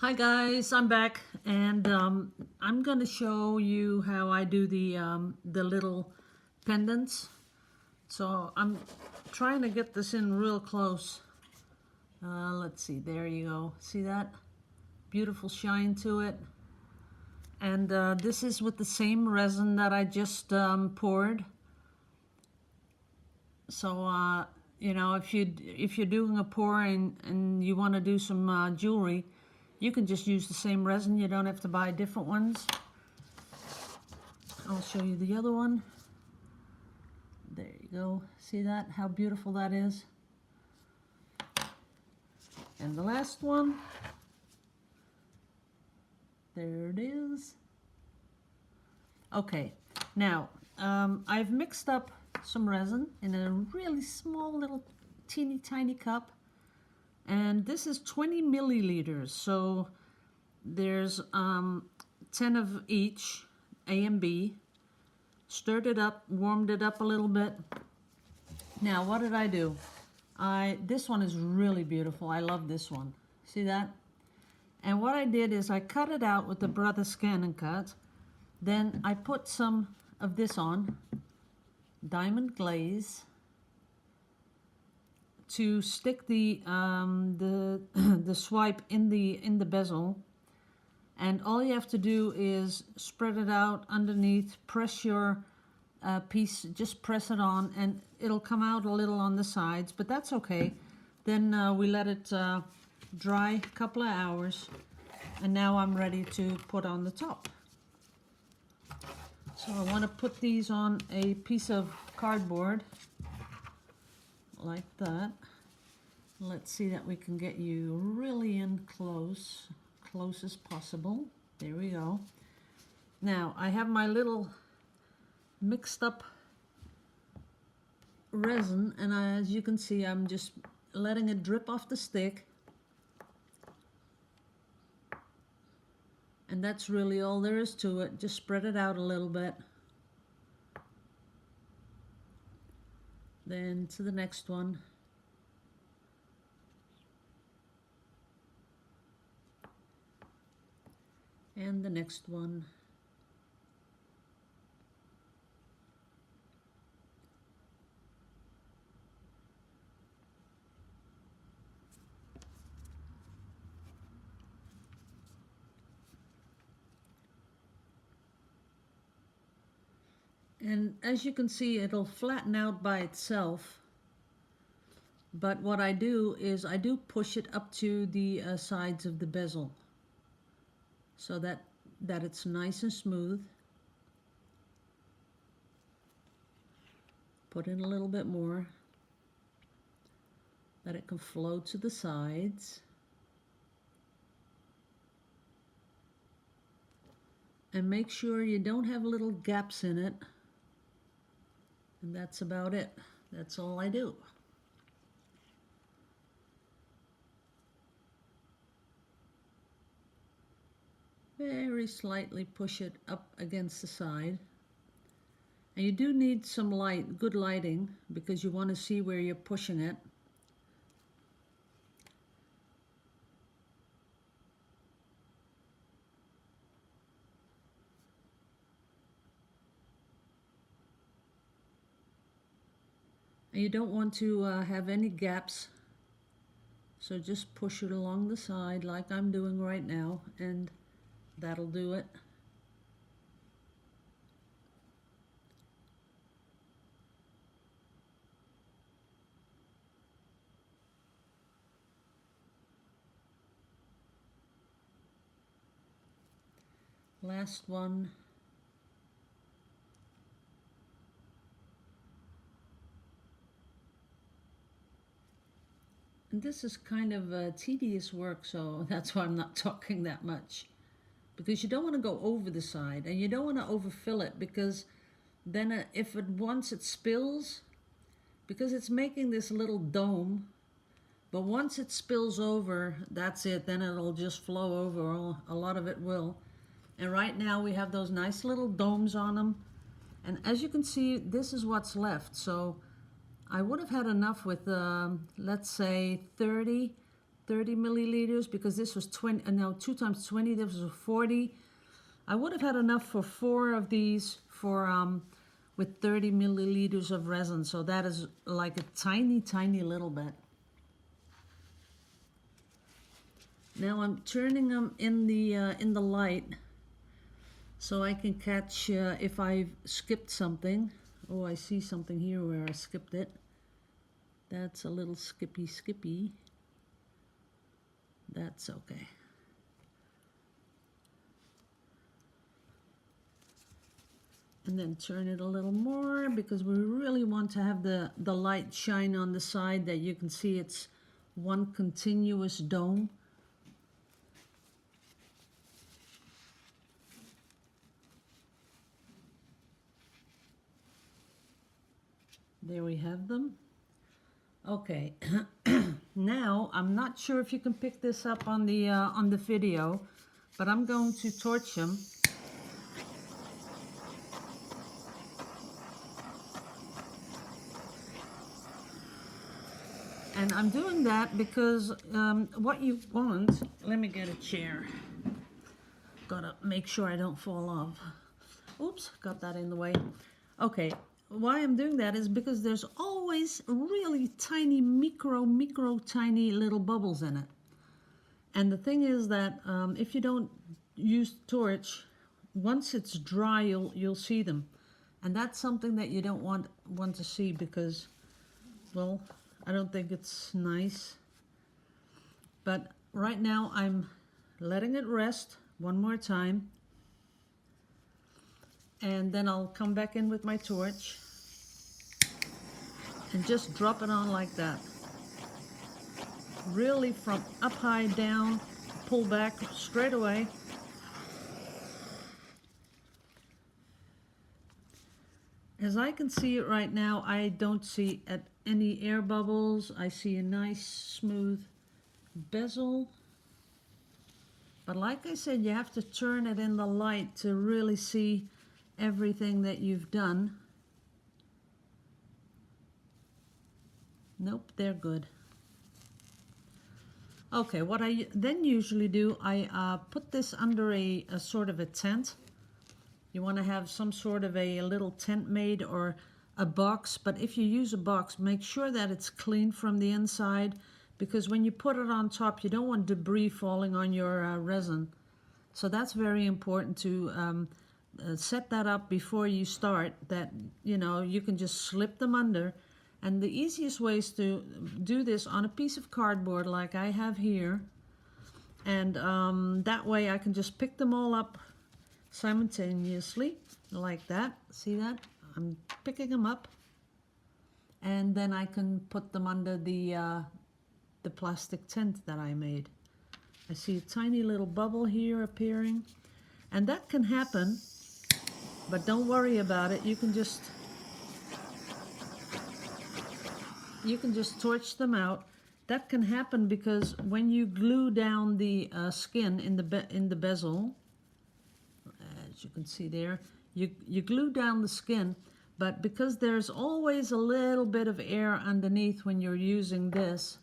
Hi guys, I'm back, and I'm going to show you how I do the little pendants. So I'm trying to get this in real close. Let's see, there you go. See that? Beautiful shine to it. And this is with the same resin that I just poured. So you know, if you're doing a pour and you want to do some jewelry, you can just use the same resin. You don't have to buy different ones. I'll show you the other one. There you go. See that? How beautiful that is. And the last one. There it is. Okay, now I've mixed up some resin in a really small little teeny tiny cup. And this is 20 milliliters, so there's 10 of each, A and B. Stirred it up, warmed it up a little bit. Now, what did I do? This one is really beautiful. I love this one. See that? And what I did is I cut it out with the Brother Scan and Cut. Then I put some of this on, diamond glaze, to stick the the swipe in the bezel. And all you have to do is spread it out underneath, press your piece, just press it on, and it'll come out a little on the sides, but that's okay. Then we let it dry a couple of hours, and now I'm ready to put on the top. So I want to put these on a piece of cardboard, like that. Let's see that we can get you really in close as possible. There we go. Now I have my little mixed up resin, and as you can see, I'm just letting it drip off the stick, and that's really all there is to it. Just spread it out a little bit, then to the next one. And the next one. And as you can see, it'll flatten out by itself. But what I do is I do push it up to the sides of the bezel, so that it's nice and smooth. Put in a little bit more, that it can flow to the sides. And make sure you don't have little gaps in it. And that's about it. That's all I do. Very slightly push it up against the side. And you do need some light, good lighting, because you want to see where you're pushing it. And you don't want to have any gaps, so just push it along the side like I'm doing right now, and that'll do it. Last one. And this is kind of tedious work, so that's why I'm not talking that much. Because you don't want to go over the side, and you don't want to overfill it, because then if it once it spills, because it's making this little dome, but once it spills over, that's it. Then it'll just flow over. A lot of it will. And right now we have those nice little domes on them. And as you can see, this is what's left. So I would have had enough with, let's say, 30 30 milliliters, because this was 20, no, 2 times 20, this was 40. I would have had enough for 4 of these for with 30 milliliters of resin, so that is like a tiny, tiny little bit. Now I'm turning them in the light so I can catch if I've skipped something. Oh, I see something here where I skipped it. That's a little skippy. That's okay. And then turn it a little more, because we really want to have the light shine on the side that you can see it's one continuous dome. There we have them. Okay, now I'm not sure if you can pick this up on the video, but I'm going to torch them. And I'm doing that because what you want, let me get a chair. Gotta make sure I don't fall off. Oops, got that in the way. Okay, why I'm doing that is because there's always really tiny, micro tiny little bubbles in it. And the thing is that if you don't use torch, once it's dry, you'll see them. And that's something that you don't want to see, because, well, I don't think it's nice. But right now I'm letting it rest one more time. And then I'll come back in with my torch and just drop it on like that. Really from up high down, pull back straight away. As I can see it right now, I don't see any air bubbles. I see a nice smooth bezel. But like I said, you have to turn it in the light to really see everything that you've done. Nope, they're good. Okay, what I then usually do, I put this under a sort of a tent. You want to have some sort of a little tent made, or a box, but if you use a box, make sure that it's clean from the inside, because when you put it on top, you don't want debris falling on your resin. So that's very important to set that up before you start, that you can just slip them under. And the easiest way is to do this on a piece of cardboard like I have here, and that way I can just pick them all up simultaneously like that. See that? I'm picking them up, and then I can put them under the plastic tent that I made. I see a tiny little bubble here appearing, and that can happen, but don't worry about it. You can just torch them out. That can happen because when you glue down the skin in the bezel, as you can see there, you glue down the skin, but because there's always a little bit of air underneath when you're using this,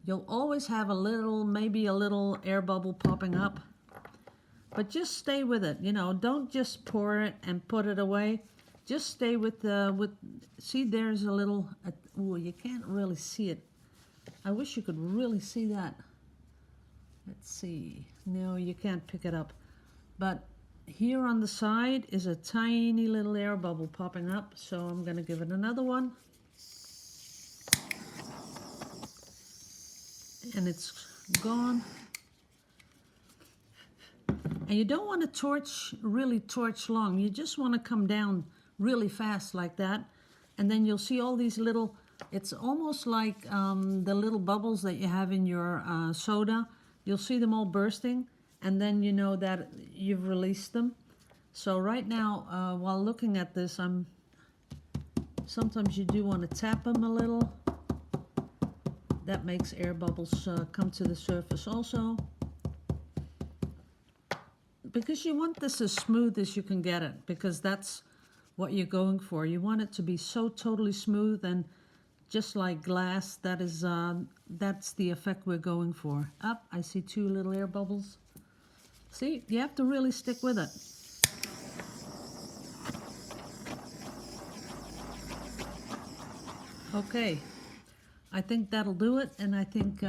you'll always have maybe a little air bubble popping up. But just stay with it, don't just pour it and put it away. Just stay with see, there's a little, oh, you can't really see it. I wish you could really see that. Let's see. No, you can't pick it up. But here on the side is a tiny little air bubble popping up, so I'm going to give it another one. And it's gone. And you don't want to really torch long. You just want to come down really fast like that. And then you'll see all these little, it's almost like the little bubbles that you have in your soda. You'll see them all bursting, and then you know that you've released them. So right now, while looking at this, sometimes you do want to tap them a little. That makes air bubbles come to the surface also. Because you want this as smooth as you can get it, because that's what you're going for. You want it to be so totally smooth, and just like glass. That's the effect we're going for. Up, I see 2 little air bubbles. See, you have to really stick with it. Okay, I think that'll do it, and I think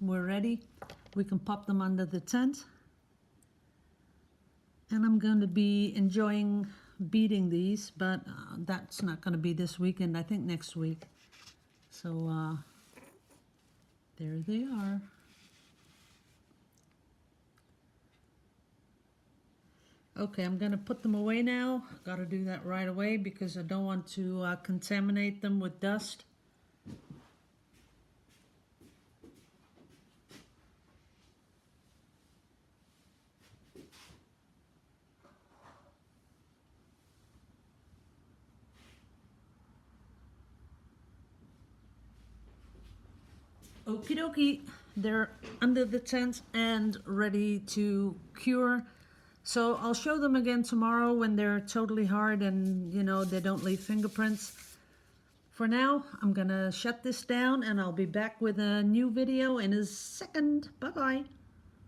we're ready. We can pop them under the tent. And I'm going to be enjoying beating these, but that's not going to be this weekend, I think next week. So there they are. Okay, I'm going to put them away now. Got to do that right away because I don't want to contaminate them with dust. Okie dokie, they're under the tent and ready to cure. So I'll show them again tomorrow when they're totally hard and, you know, they don't leave fingerprints. For now, I'm gonna shut this down and I'll be back with a new video in a second. Bye-bye.